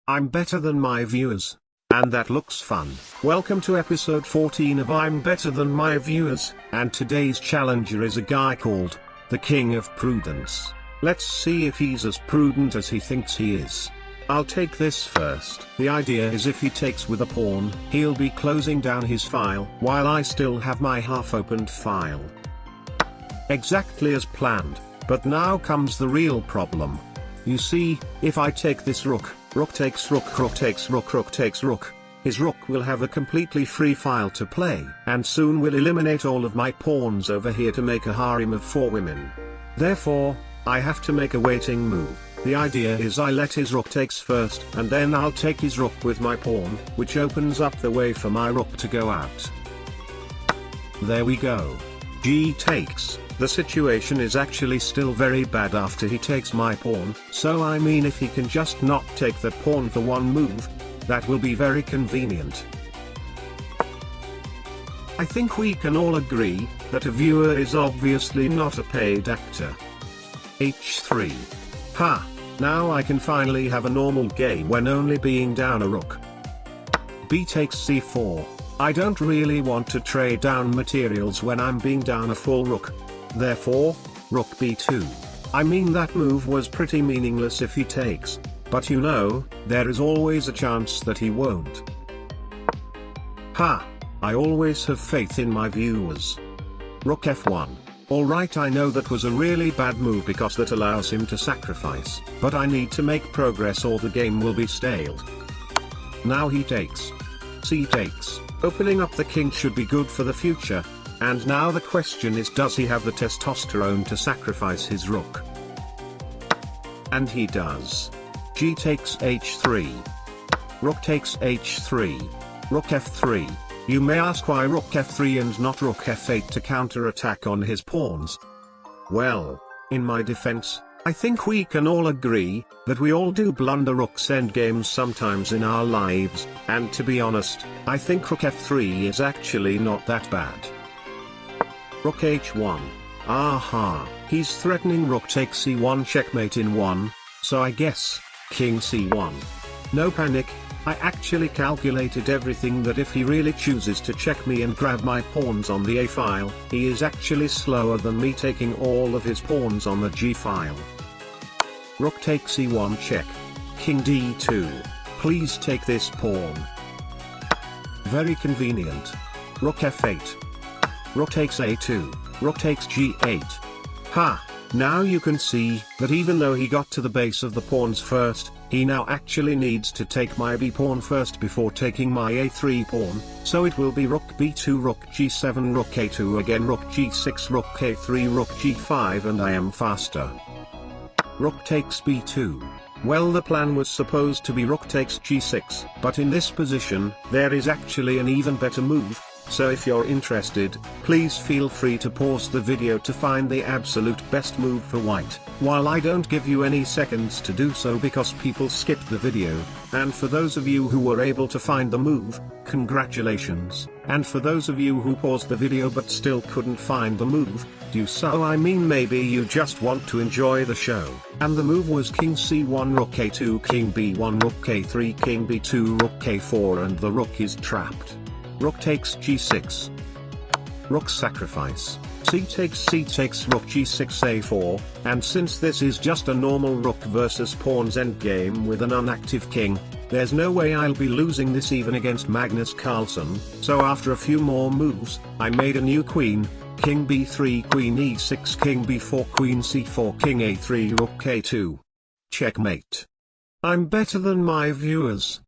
I'm better than my viewers. And that looks fun. Welcome to episode 14 of I'm Better Than My Viewers, and today's challenger is a guy called the King of Prudence. Let's see if he's as prudent as he thinks he is. I'll take this first. The idea is if he takes with a pawn, he'll be closing down his file while I still have my half-opened file. Exactly as planned, but now comes the real problem. You see, if I take this rook, rook takes rook, rook takes rook, rook takes rook, his rook will have a completely free file to play, and soon will eliminate all of my pawns over here to make a harem of 4 women. Therefore, I have to make a waiting move. The idea is I let his rook takes first, and then I'll take his rook with my pawn, which opens up the way for my rook to go out. There we go. G takes. The situation is actually still very bad after he takes my pawn, so I mean if he can just not take that pawn for one move, that will be very convenient. I think we can all agree that a viewer is obviously not a paid actor. H3. Ha! Now I can finally have a normal game when only being down a rook. B takes c4. I don't really want to trade down materials when I'm being down a full rook. Therefore, rook b2. I mean that move was pretty meaningless if he takes, but you know, there is always a chance that he won't. Ha! I always have faith in my viewers. Rook f1. Alright, I know that was a really bad move because that allows him to sacrifice, but I need to make progress or the game will be stale. Now he takes. C takes. Opening up the king should be good for the future, and now the question is, does he have the testosterone to sacrifice his rook? And he does. G takes h3. Rook takes h3. Rook f3. You may ask why rook f3 and not rook f8 to counter-attack on his pawns. Well, in my defense, I think we can all agree that we all do blunder rook's endgames sometimes in our lives, and to be honest, I think rook f3 is actually not that bad. Rook h1. Aha, he's threatening rook takes c1 checkmate in 1, so I guess, king c1. No panic, I actually calculated everything that if he really chooses to check me and grab my pawns on the a file, he is actually slower than me taking all of his pawns on the g file. Rook takes e1 check. King d2. Please take this pawn. Very convenient. Rook f8. Rook takes a2. Rook takes g8. Ha! Now you can see that even though he got to the base of the pawns first, he now actually needs to take my b pawn first before taking my a3 pawn, so it will be rook b2, rook g7, rook a2 again, rook g6, rook a3, rook g5, and I am faster. Rook takes b2. Well, the plan was supposed to be rook takes g6, but in this position, there is actually an even better move. So if you're interested, please feel free to pause the video to find the absolute best move for white, while I don't give you any seconds to do so because people skipped the video, and for those of you who were able to find the move, congratulations, and for those of you who paused the video but still couldn't find the move, I mean maybe you just want to enjoy the show, and the move was king c1, rook a2, king b1, rook a3, king b2, rook a4, and the rook is trapped. Rook takes g6. Rook sacrifice. C takes, rook g6 a4, and since this is just a normal rook versus pawns endgame with an unactive king, there's no way I'll be losing this even against Magnus Carlsen, so after a few more moves, I made a new queen, king b3, queen e6, king b4, queen c4, king a3, rook a2. Checkmate. I'm better than my viewers.